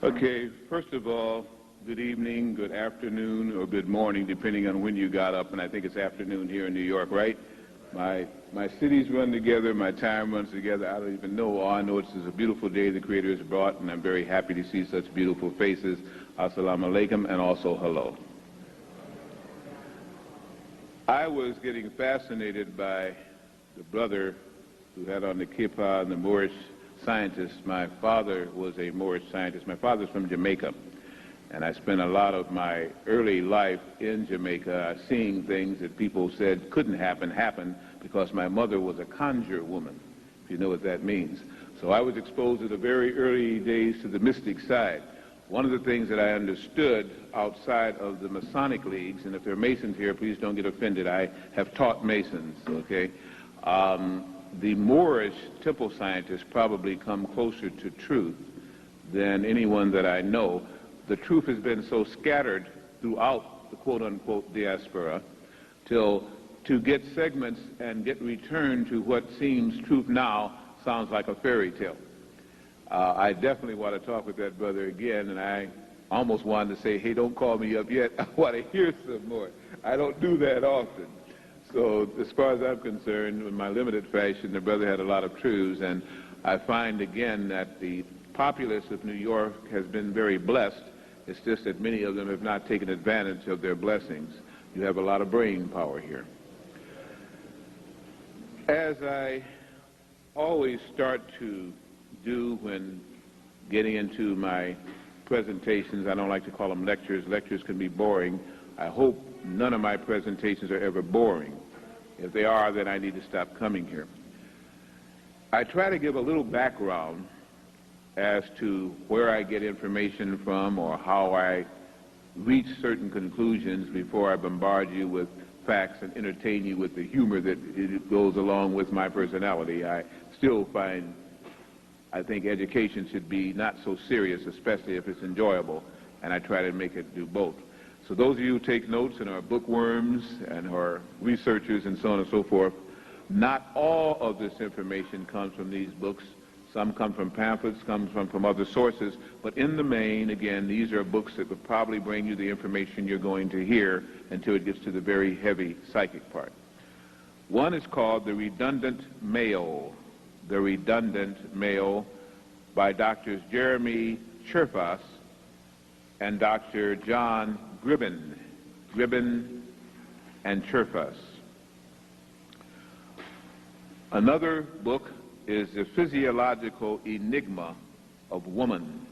Okay, first of all, good evening, good afternoon, or good morning, depending on when you got up, and I think it's afternoon here in New York, right? My cities run together, my time runs together. I don't even know. All I know is a beautiful day the Creator has brought, and I'm very happy to see such beautiful faces. Assalamu alaikum, and also hello. I was getting fascinated by the brother who had on the kippah and the Moorish scientist. My father was a Moorish scientist. My father's from Jamaica, and I spent a lot of my early life in Jamaica seeing things that people said couldn't happen because my mother was a conjure woman, if you know what that means. So I was exposed at the very early days to the mystic side. One of the things that I understood outside of the Masonic leagues, and if there are Masons here, please don't get offended, I have taught Masons, okay? The Moorish temple scientists probably come closer to truth than anyone that I know. The truth has been so scattered throughout the quote-unquote diaspora till to get segments and get returned to what seems truth now sounds like a fairy tale. I definitely want to talk with that brother again, and I almost wanted to say, hey, don't call me up yet. I want to hear some more. I don't do that often. So as far as I'm concerned, in my limited fashion, the brother had a lot of truths, and I find again that the populace of New York has been very blessed. It's just that many of them have not taken advantage of their blessings. You have a lot of brain power here. As I always start to do when getting into my presentations, I don't like to call them lectures. Lectures can be boring. I hope none of my presentations are ever boring. If they are, then I need to stop coming here. I try to give a little background as to where I get information from or how I reach certain conclusions before I bombard you with facts and entertain you with the humor that it goes along with my personality. I still find, I think education should be not so serious, especially if it's enjoyable, and I try to make it do both. So those of you who take notes and are bookworms and are researchers and so on and so forth, not all of this information comes from these books. Some come from pamphlets, some come from other sources, but in the main, again, these are books that would probably bring you the information you're going to hear until it gets to the very heavy psychic part. One is called The Redundant Male. The Redundant Male by Drs. Jeremy Cherfas and Dr. John Gribben and Cherfas. Another book is The Physiological Enigma of Woman.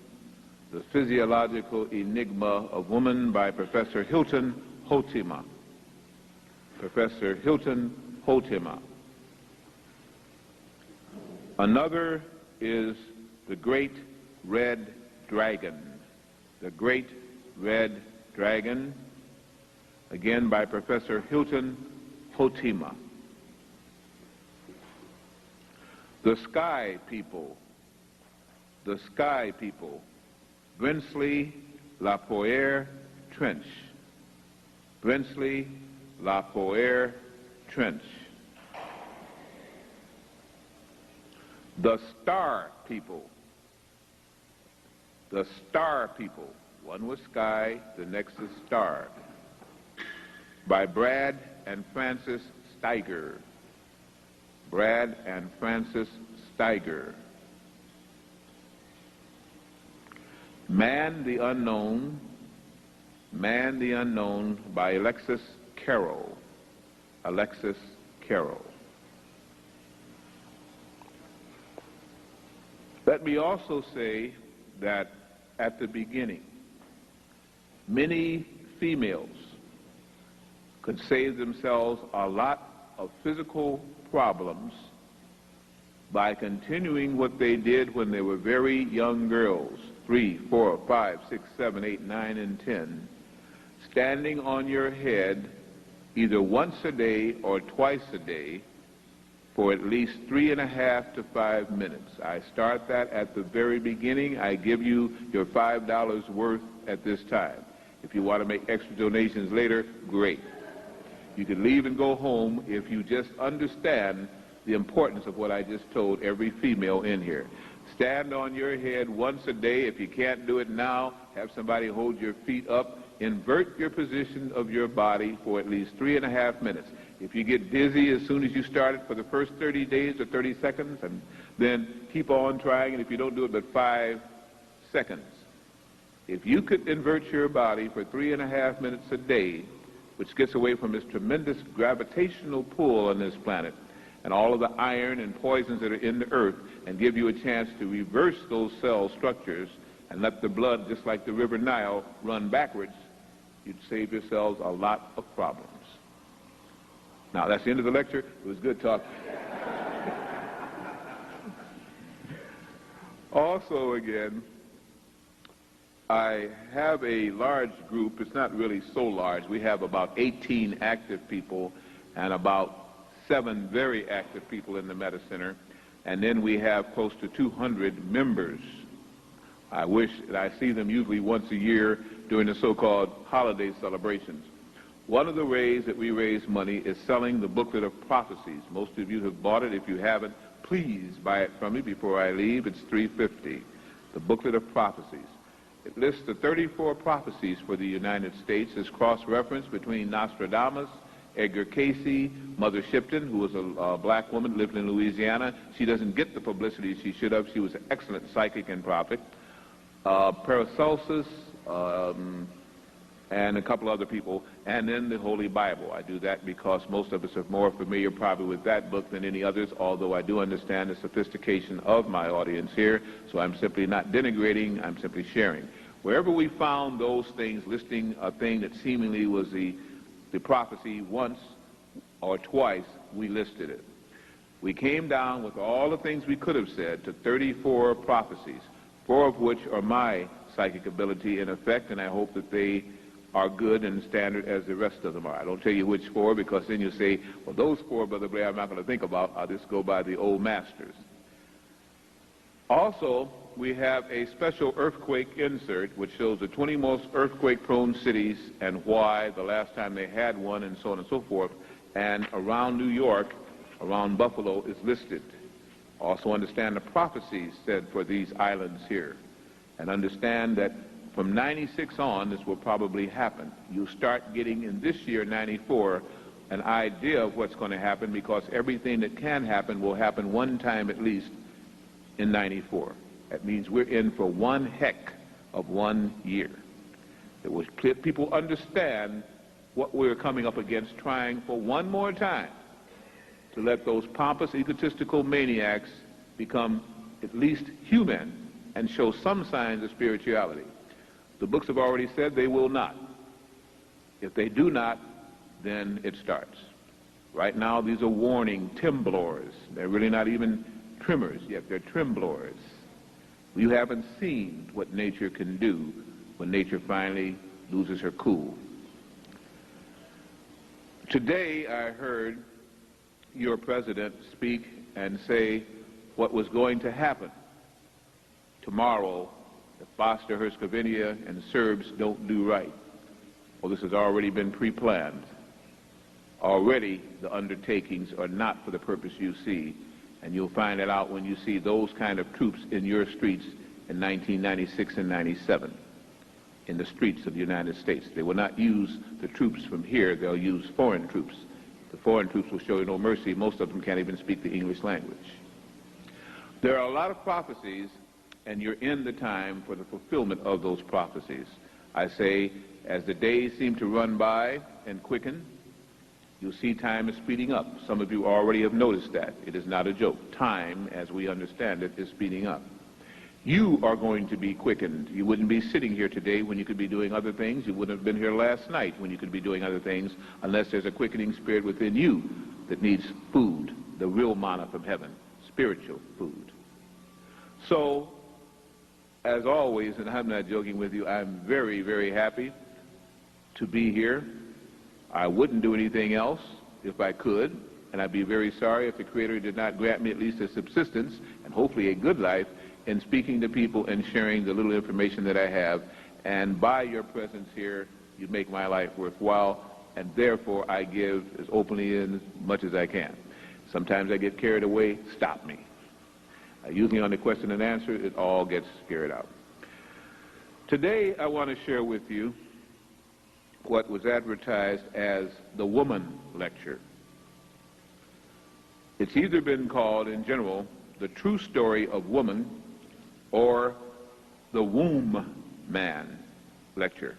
The Physiological Enigma of Woman by Professor Hilton Hotima. Professor Hilton Hotima. Another is The Great Red Dragon. The Great Red Dragon, again by Professor Hilton Hotima. The Sky People. The Sky People. Brinsley Lapoere Trench. Brinsley Lapoere Trench. The Star People. The Star People. One was sky, the next is star. By Brad and Francis Steiger. Brad and Francis Steiger. Man the Unknown. Man the Unknown by Alexis Carroll. Alexis Carroll. Let me also say that at the beginning, many females could save themselves a lot of physical problems by continuing what they did when they were very young girls, 3, 4, 5, 6, 7, 8, 9, and 10, standing on your head either once a day or twice a day for at least 3.5 to 5 minutes. I start that at the very beginning. I give you your $5 worth at this time. If you want to make extra donations later, great. You can leave and go home if you just understand the importance of what I just told every female in here. Stand on your head once a day. If you can't do it now, have somebody hold your feet up. Invert your position of your body for at least 3.5 minutes. If you get dizzy as soon as you start it for the first 30 days or 30 seconds, and then keep on trying, and if you don't do it but 5 seconds. If you could invert your body for 3.5 minutes a day, which gets away from this tremendous gravitational pull on this planet, and all of the iron and poisons that are in the earth, and give you a chance to reverse those cell structures and let the blood, just like the river Nile, run backwards, you'd save yourselves a lot of problems. Now, that's the end of the lecture. It was good talking. Also, again, I have a large group. It's not really so large. We have about 18 active people and about 7 very active people in the Meta Center. And then we have close to 200 members. I wish that I see them usually once a year during the so-called holiday celebrations. One of the ways that we raise money is selling the booklet of prophecies. Most of you have bought it. If you haven't, please buy it from me before I leave. It's $3.50. The booklet of prophecies. It lists the 34 prophecies for the United States. It's cross-referenced between Nostradamus, Edgar Casey, Mother Shipton, who was a black woman, lived in Louisiana. She doesn't get the publicity she should have. She was an excellent psychic and prophet. Paracelsus, and a couple other people, and then the Holy Bible. I do that because most of us are more familiar probably with that book than any others, although I do understand the sophistication of my audience here, so I'm simply not denigrating, I'm simply sharing. Wherever we found those things listing a thing that seemingly was the prophecy once or twice, we listed it. We came down with all the things we could have said to 34 prophecies, 4 of which are my psychic ability in effect, and I hope that they are good and standard as the rest of them are. I don't tell you which 4 because then you say, well, those 4, Brother Blair, I'm not going to think about. I'll just go by the old masters. Also, we have a special earthquake insert which shows the 20 most earthquake-prone cities and why, the last time they had one, and so on and so forth. And around New York, around Buffalo, is listed. Also understand the prophecies said for these islands here. And understand that from 96 on, this will probably happen. You'll start getting, in this year, 94, an idea of what's going to happen because everything that can happen will happen one time at least in 94. That means we're in for one heck of 1 year. It was clear people understand what we're coming up against, trying for one more time to let those pompous, egotistical maniacs become at least human and show some signs of spirituality. The books have already said they will not. If they do not, then it starts. Right now, these are warning timblors. They're really not even trimmers yet. They're trimblors. You haven't seen what nature can do when nature finally loses her cool. Today, I heard your president speak and say what was going to happen tomorrow if Bosnia-Herzegovina and Serbs don't do right. Well, this has already been pre-planned. Already the undertakings are not for the purpose you see, and you'll find it out when you see those kind of troops in your streets in 1996 and 97, in the streets of the United States. They will not use the troops from here, they'll use foreign troops. The foreign troops will show you no mercy. Most of them can't even speak the English language. There are a lot of prophecies, and you're in the time for the fulfillment of those prophecies. I say, as the days seem to run by and quicken, you'll see time is speeding up. Some of you already have noticed that. It is not a joke. Time, as we understand it, is speeding up. You are going to be quickened. You wouldn't be sitting here today when you could be doing other things. You wouldn't have been here last night when you could be doing other things unless there's a quickening spirit within you that needs food, the real manna from heaven, spiritual food. So, as always, and I'm not joking with you, I'm very, very happy to be here. I wouldn't do anything else if I could, and I'd be very sorry if the Creator did not grant me at least a subsistence and hopefully a good life in speaking to people and sharing the little information that I have. And by your presence here, you make my life worthwhile, and therefore I give as openly and as much as I can. Sometimes I get carried away. Stop me. Usually on the question and answer, it all gets carried out. Today, I want to share with you what was advertised as the Woman Lecture. It's either been called, in general, the True Story of Woman or the Womb Man Lecture.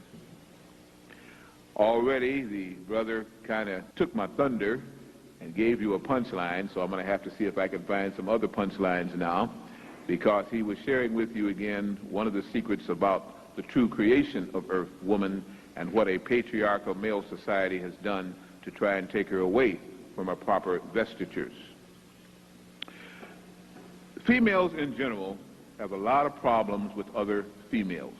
Already, the brother kind of took my thunder and gave you a punchline, so I'm going to have to see if I can find some other punchlines now, because he was sharing with you again one of the secrets about the true creation of Earth, woman, and what a patriarchal male society has done to try and take her away from her proper vestitures. Females in general have a lot of problems with other females.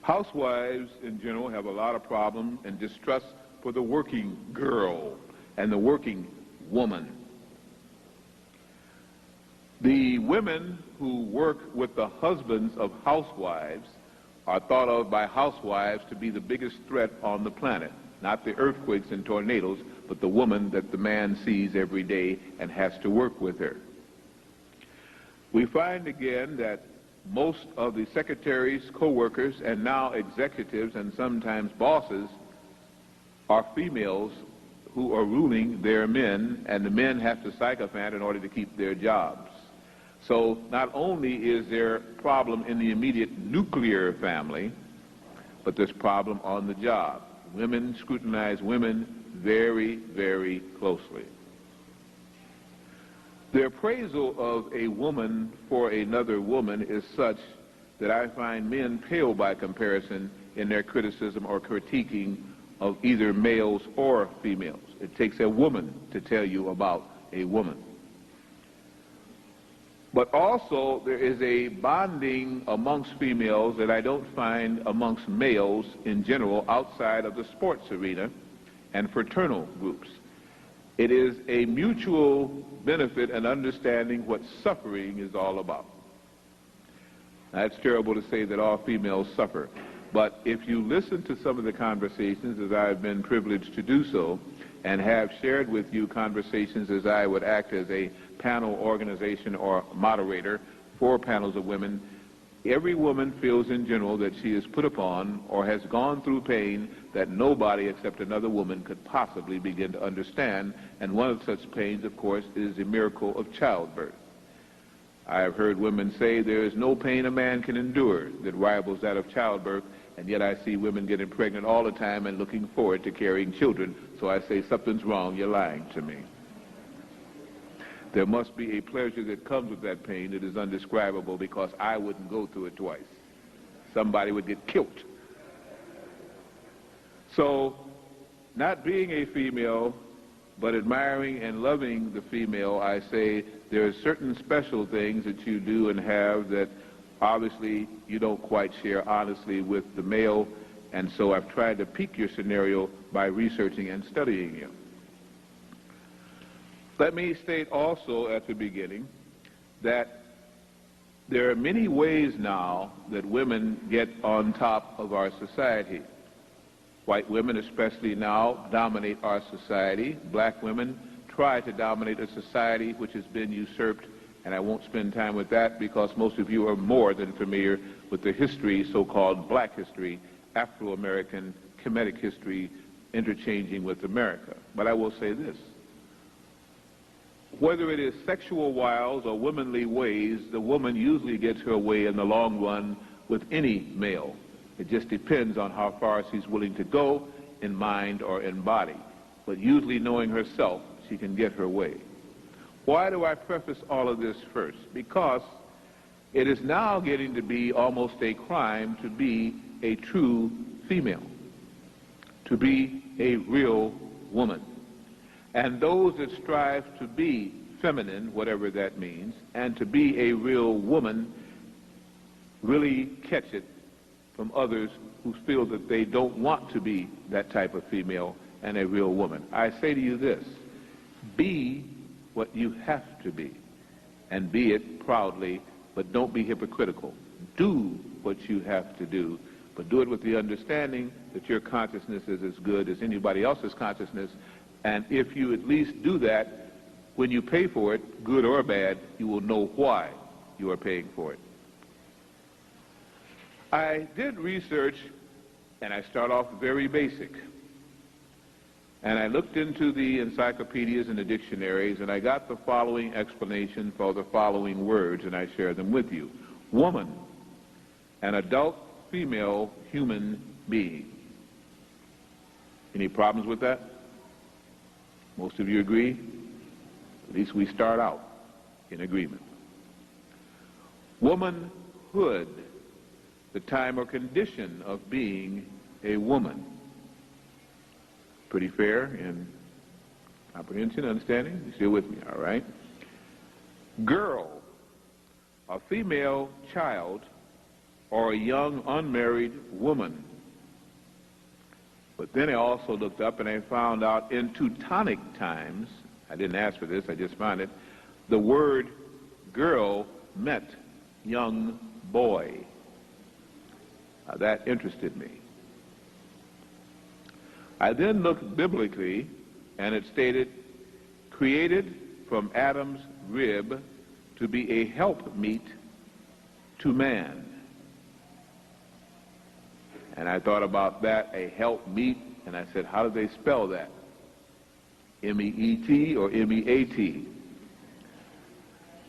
Housewives in general have a lot of problems and distrust for the working girl and the working woman. The women who work with the husbands of housewives are thought of by housewives to be the biggest threat on the planet. Not the earthquakes and tornadoes, but the woman that the man sees every day and has to work with her. We find again that most of the secretaries, co-workers, and now executives and sometimes bosses are females who are ruling their men, and the men have to sycophant in order to keep their jobs. So not only is there a problem in the immediate nuclear family, but there's a problem on the job. Women scrutinize women very, very closely. The appraisal of a woman for another woman is such that I find men pale by comparison in their criticism or critiquing of either males or females. It takes a woman to tell you about a woman. But also there is a bonding amongst females that I don't find amongst males in general outside of the sports arena and fraternal groups. It is a mutual benefit and understanding what suffering is all about. Now, it's terrible to say that all females suffer, but if you listen to some of the conversations, as I've been privileged to do so, and have shared with you conversations as I would act as a panel organization or moderator for panels of women, every woman feels in general that she is put upon or has gone through pain that nobody except another woman could possibly begin to understand, and one of such pains, of course, is the miracle of childbirth. I have heard women say there is no pain a man can endure that rivals that of childbirth, and yet I see women getting pregnant all the time and looking forward to carrying children, so I say something's wrong, you're lying to me. There must be a pleasure that comes with that pain that is undescribable, because I wouldn't go through it twice. Somebody would get killed. So, not being a female, but admiring and loving the female, I say there are certain special things that you do and have that obviously you don't quite share honestly with the male, and so I've tried to pique your scenario by researching and studying you. Let me state also at the beginning that there are many ways now that women get on top of our society. White women, especially now, dominate our society. Black women try to dominate a society which has been usurped, and I won't spend time with that because most of you are more than familiar with the history, so-called black history, Afro-American, Kemetic history, interchanging with America. But I will say this. Whether it is sexual wiles or womanly ways, the woman usually gets her way in the long run with any male. It just depends on how far she's willing to go in mind or in body. But usually knowing herself, she can get her way. Why do I preface all of this first? Because it is now getting to be almost a crime to be a true female, to be a real woman. And those that strive to be feminine, whatever that means, and to be a real woman really catch it from others who feel that they don't want to be that type of female and a real woman. I say to you this, be what you have to be, and be it proudly, but don't be hypocritical. Do what you have to do, but do it with the understanding that your consciousness is as good as anybody else's consciousness, and if you at least do that When you pay for it, good or bad, you will know why you are paying for it. I did research, and I start off very basic. And I looked into the encyclopedias and the dictionaries, and I got the following explanation for the following words, and I share them with you. Woman, an adult female human being. Any problems with that? Most of you agree? At least we start out in agreement. Womanhood, the time or condition of being a woman. Pretty fair in comprehension, understanding? You still with me, all right? Girl, a female child or a young unmarried woman. But then I also looked up and I found out in Teutonic times, I didn't ask for this, I just found it, the word girl meant young boy. That interested me. I then looked biblically, and it stated, created from Adam's rib to be a helpmeet to man. And I thought about that, a helpmeet, and I said, how do they spell that? M-E-E-T or M-E-A-T?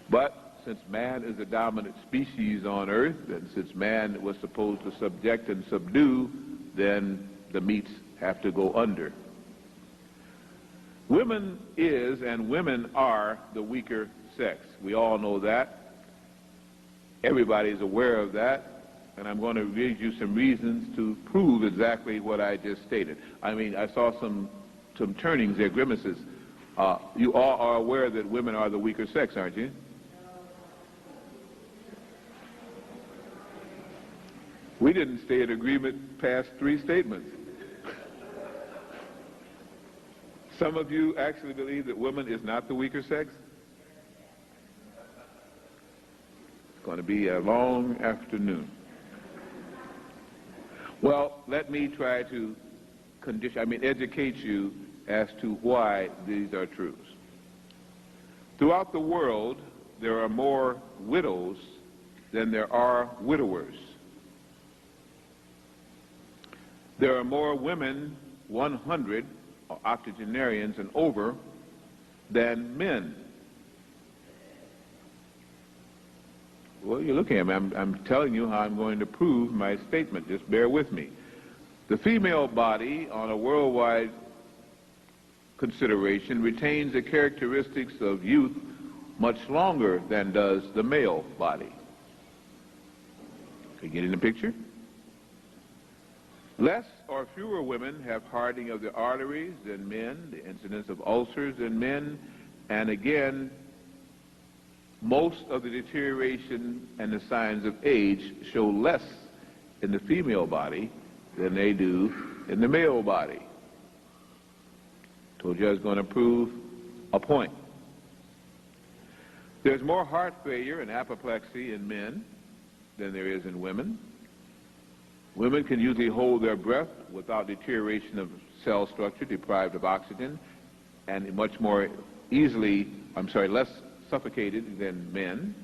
But since man is the dominant species on earth, and since man was supposed to subject and subdue, then the meats have to go under. Women is and women are the weaker sex. We all know that. Everybody's aware of that. And I'm going to read you some reasons to prove exactly what I just stated. I mean, I saw some turnings there, grimaces. You all are aware that women are the weaker sex, aren't you? We didn't stay in agreement past 3 statements. Some of you actually believe that woman is not the weaker sex? It's going to be a long afternoon. Well, let me try to educate you as to why these are truths. Throughout the world, there are more widows than there are widowers. There are more women, 100 octogenarians and over, than men. Well, you're looking at me. I'm telling you how I'm going to prove my statement. Just bear with me. The female body, on a worldwide consideration, retains the characteristics of youth much longer than does the male body. Can you get in the picture? Less or fewer women have hardening of the arteries than men, the incidence of ulcers in men, and again, most of the deterioration and the signs of age show less in the female body than they do in the male body. Told you I was going to prove a point. There's more heart failure and apoplexy in men than there is in women. Women can usually hold their breath without deterioration of cell structure deprived of oxygen, and much more less suffocated than men.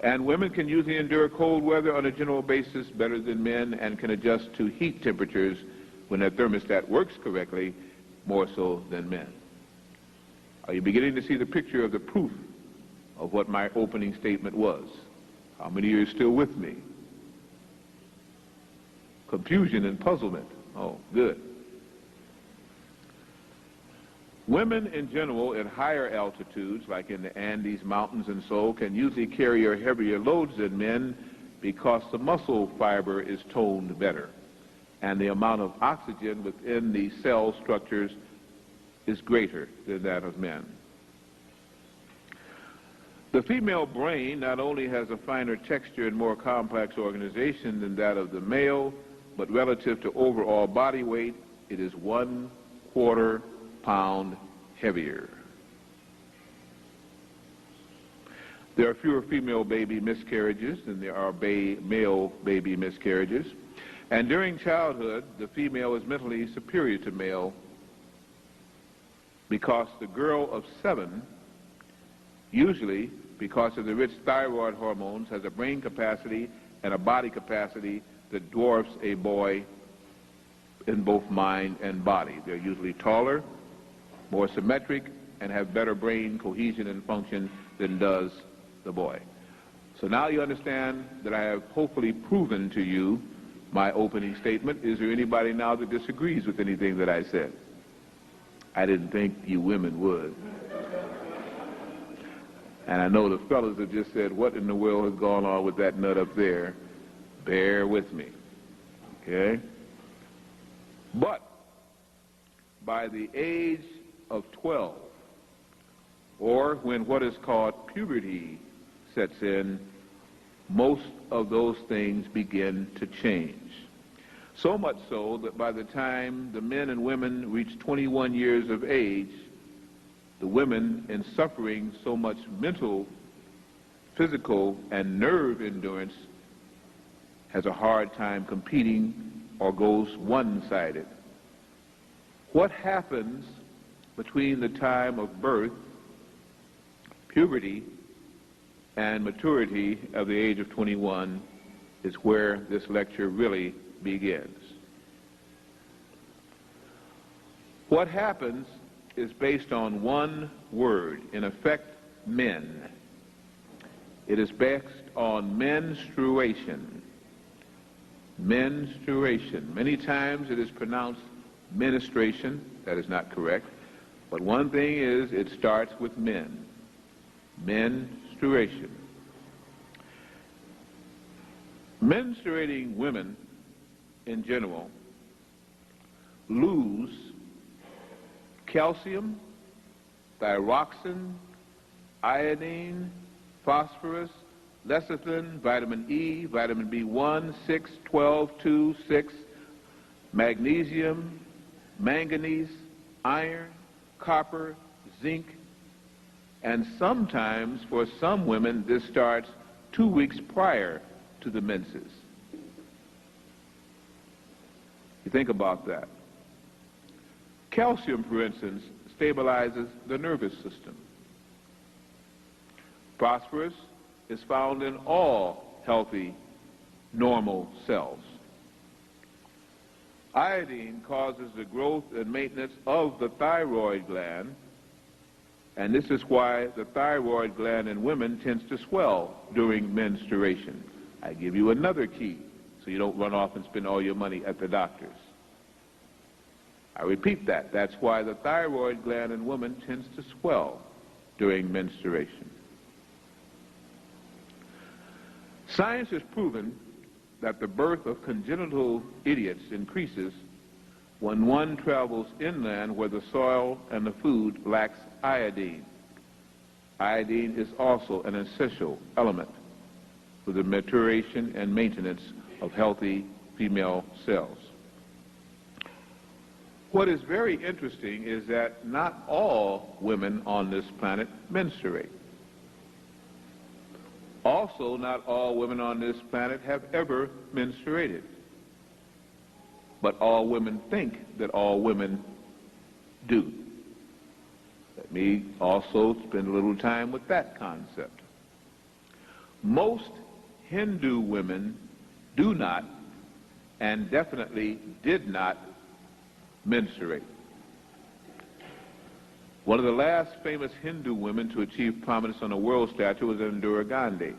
And women can usually endure cold weather on a general basis better than men and can adjust to heat temperatures when their thermostat works correctly more so than men. Are you beginning to see the picture of the proof of what my opening statement was? How many of you are still with me? Confusion and puzzlement. Oh, good. Women in general at higher altitudes, like in the Andes Mountains and so, can usually carry heavier loads than men because the muscle fiber is toned better, and the amount of oxygen within the cell structures is greater than that of men. The female brain not only has a finer texture and more complex organization than that of the male, but relative to overall body weight, it is 1/4 pound heavier. There are fewer female baby miscarriages than there are male baby miscarriages. And during childhood, the female is mentally superior to male. because the girl of 7, usually because of the rich thyroid hormones, has a brain capacity and a body capacity that dwarfs a boy in both mind and body. They're usually taller, more symmetric, and have better brain cohesion and function than does the boy. So now you understand that I have hopefully proven to you my opening statement. Is there anybody now that disagrees with anything that I said? I didn't think you women would. And I know the fellas have just said, what in the world has gone on with that nut up there? Bear with me, okay? But by the age of 12, or when what is called puberty sets in, most of those things begin to change. So much so that by the time the men and women reach 21 years of age, the women, in suffering so much mental, physical, and nerve endurance, has a hard time competing or goes one-sided. What happens between the time of birth, puberty, and maturity of the age of 21 is where this lecture really begins. What happens is based on one word, in effect, men. It is based on menstruation. Menstruation. Many times it is pronounced ministration. That is not correct. But one thing is, it starts with men. Menstruation. Menstruating women in general lose calcium, thyroxine, iodine, phosphorus, lecithin, vitamin E, vitamin B1, 6, 12, 2, 6, magnesium, manganese, iron, copper, zinc, and sometimes for some women this starts 2 weeks prior to the menses. You think about that. Calcium, for instance, stabilizes the nervous system. Phosphorus is found in all healthy, normal cells. Iodine causes the growth and maintenance of the thyroid gland, and this is why the thyroid gland in women tends to swell during menstruation. I give you another key so you don't run off and spend all your money at the doctor's. I repeat that. That's why the thyroid gland in women tends to swell during menstruation. Science has proven that the birth of congenital idiots increases when one travels inland where the soil and the food lacks iodine. Iodine is also an essential element for the maturation and maintenance of healthy female cells. What is very interesting is that not all women on this planet menstruate. Also, not all women on this planet have ever menstruated. But all women think that all women do. Let me also spend a little time with that concept. Most Hindu women do not, and definitely did not, menstruate. One of the last famous Hindu women to achieve prominence on a world stage was Indira Gandhi,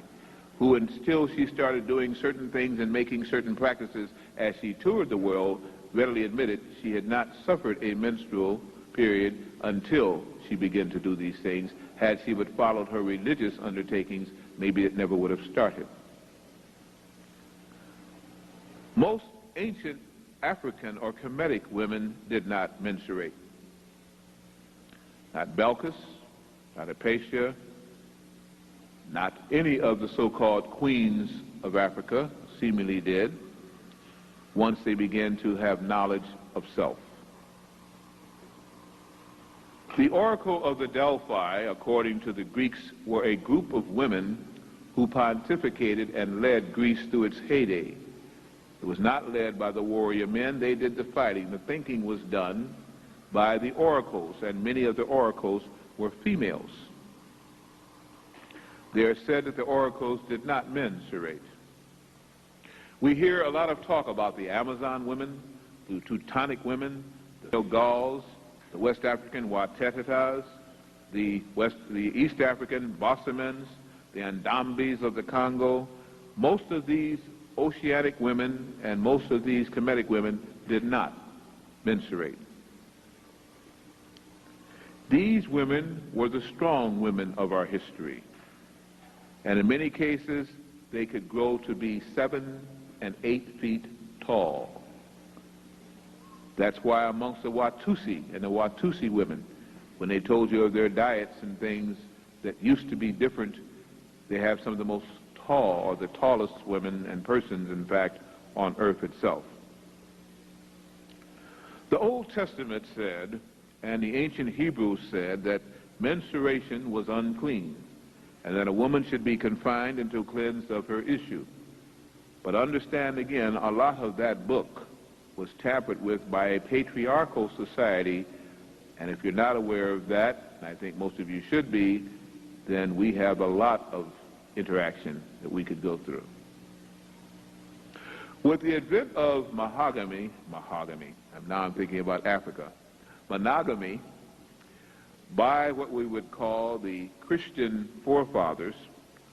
who, until she started doing certain things and making certain practices as she toured the world, readily admitted she had not suffered a menstrual period until she began to do these things. Had she but followed her religious undertakings, maybe it never would have started. Most ancient African or Kemetic women did not menstruate. Not Belkis, not Hypatia, not any of the so-called queens of Africa seemingly did once they began to have knowledge of self. The Oracle of the Delphi, according to the Greeks, were a group of women who pontificated and led Greece through its heyday. It was not led by the warrior men. They did the fighting. The thinking was done by the oracles, and many of the oracles were females. They are said that the oracles did not menstruate. We hear a lot of talk about the Amazon women, the Teutonic women, the Gauls, the West African Watetas, the East African Bossamans, the Andambes of the Congo. Most of these oceanic women and most of these Kemetic women did not menstruate. These women were the strong women of our history. And in many cases, they could grow to be 7 and 8 feet tall. That's why amongst the Watusi and the Watusi women, when they told you of their diets and things that used to be different, they have some of the most tall, or the tallest women and persons, in fact, on earth itself. The Old Testament said, and the ancient Hebrews said, that menstruation was unclean, and that a woman should be confined until cleansed of her issue. But understand again, a lot of that book was tampered with by a patriarchal society, and if you're not aware of that, and I think most of you should be, then we have a lot of interaction that we could go through. With the advent of monogamy, and now I'm thinking about Africa, monogamy, by what we would call the Christian forefathers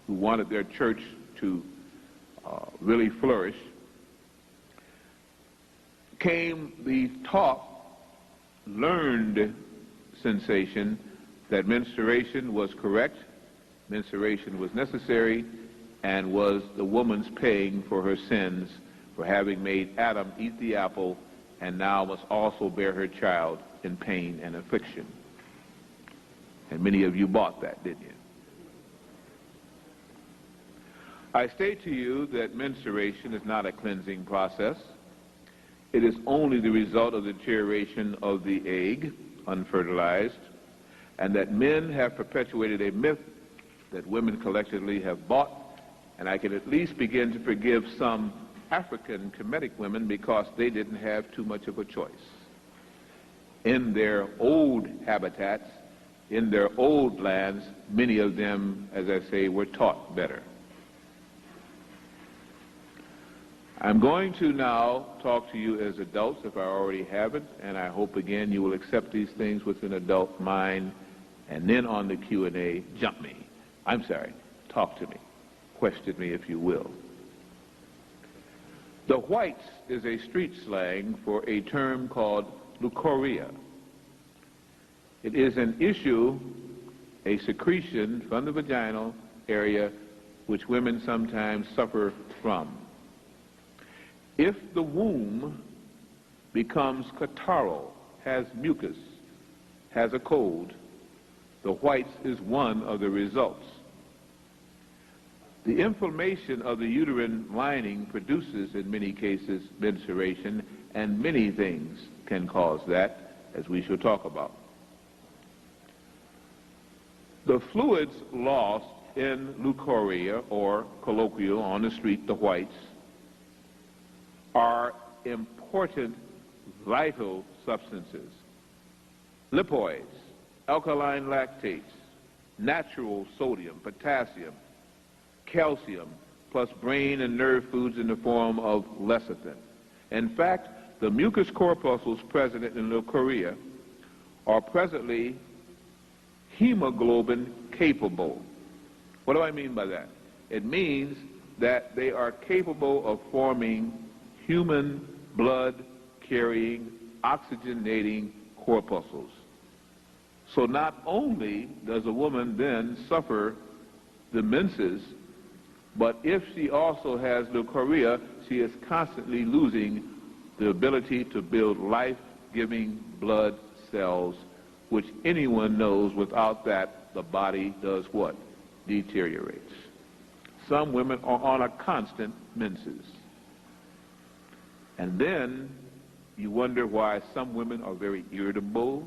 who wanted their church to really flourish, came the taught, learned sensation that menstruation was correct, menstruation was necessary, and was the woman's paying for her sins for having made Adam eat the apple and now must also bear her child in pain and affliction. And many of you bought that, didn't you? I state to you that menstruation is not a cleansing process. It is only the result of the deterioration of the egg, unfertilized, and that men have perpetuated a myth that women collectively have bought, and I can at least begin to forgive some African Kemetic women because they didn't have too much of a choice. In their old habitats, in their old lands, many of them, as I say, were taught better. I'm going to now talk to you as adults, if I already haven't, and I hope again you will accept these things with an adult mind, and then on the Q&A, talk to me, question me if you will. The whites is a street slang for a term called leukorrhea. It is an issue, a secretion from the vaginal area which women sometimes suffer from. If the womb becomes catarrhal, has mucus, has a cold, the whites is one of the results. The inflammation of the uterine lining produces, in many cases, menstruation, and many things can cause that, as we shall talk about. The fluids lost in leukorrhea, or colloquial on the street, the whites, are important vital substances. Lipoids, alkaline lactates, natural sodium, potassium, calcium, plus brain and nerve foods in the form of lecithin. In fact, the mucous corpuscles present in leukorrhea are presently hemoglobin capable. What do I mean by that? It means that they are capable of forming human blood-carrying, oxygenating corpuscles. So not only does a woman then suffer the menses, but if she also has leukorrhea, she is constantly losing the ability to build life-giving blood cells, which anyone knows without that the body does what? Deteriorates. Some women are on a constant menses. And then you wonder why some women are very irritable,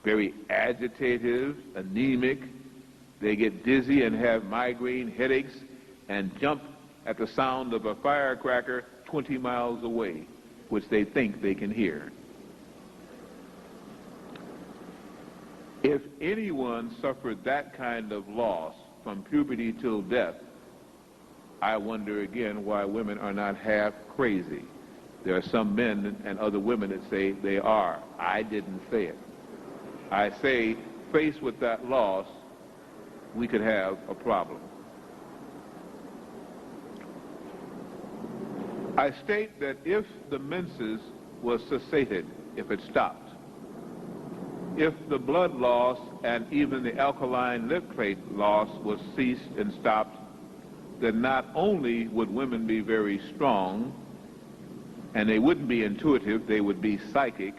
very agitative, anemic. They get dizzy and have migraine headaches and jump at the sound of a firecracker 20 miles away, which they think they can hear. If anyone suffered that kind of loss from puberty till death, I wonder again why women are not half crazy. There are some men and other women that say they are. I didn't say it. I say, faced with that loss, we could have a problem. I state that if the menses was cessated, if it stopped, if the blood loss and even the alkaline lipase loss was ceased and stopped, then not only would women be very strong, and they wouldn't be intuitive, they would be psychic,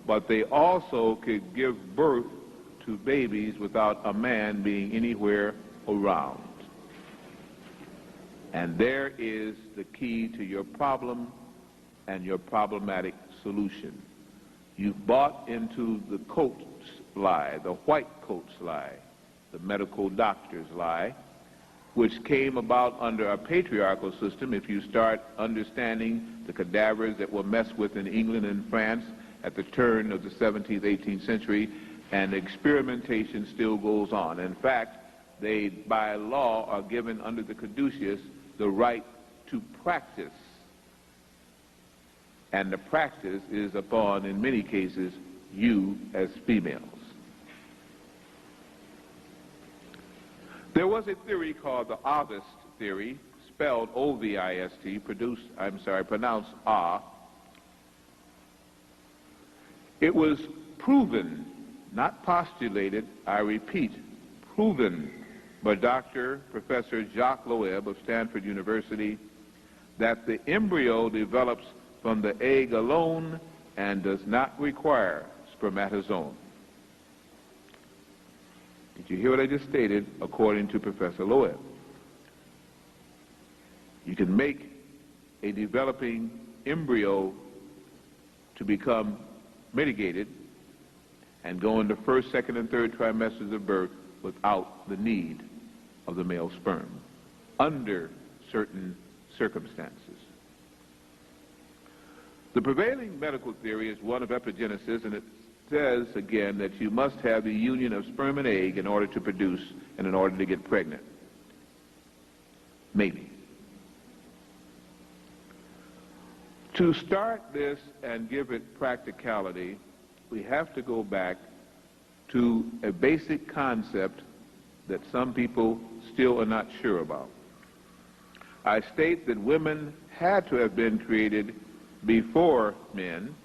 but they also could give birth to babies without a man being anywhere around. And there is the key to your problem and your problematic solution. You've bought into the coats lie, the white coats lie, the medical doctor's lie, which came about under a patriarchal system. If you start understanding the cadavers that were messed with in England and France at the turn of the 17th, 18th century, and experimentation still goes on. In fact, they, by law, are given under the caduceus the right to practice. And the practice is upon, in many cases, you as females. There was a theory called the Ovist theory, spelled O-V-I-S-T, pronounced Ah. It was proven, not postulated, I repeat, proven by Professor Jacques Loeb of Stanford University, that the embryo develops from the egg alone and does not require spermatozoon. Did you hear what I just stated? According to Professor Loeb, you can make a developing embryo to become mitigated and go into first, second, and third trimesters of birth without the need of the male sperm, under certain circumstances. The prevailing medical theory is one of epigenesis, and it says, again, that you must have the union of sperm and egg in order to produce and in order to get pregnant. Maybe. To start this and give it practicality, we have to go back to a basic concept that some people still are not sure about. I state that women had to have been created before men,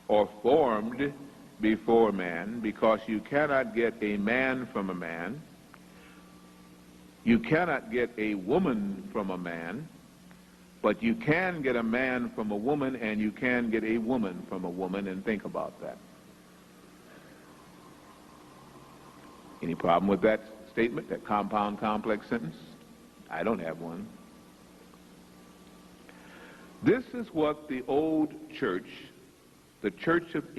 or formed before man, because you cannot get a man from a man, you cannot get a woman from a man, but you can get a man from a woman, and you can get a woman from a woman, and think about that. Any problem with that statement, that compound complex sentence? I don't have one. This is what the old church, the Church of England,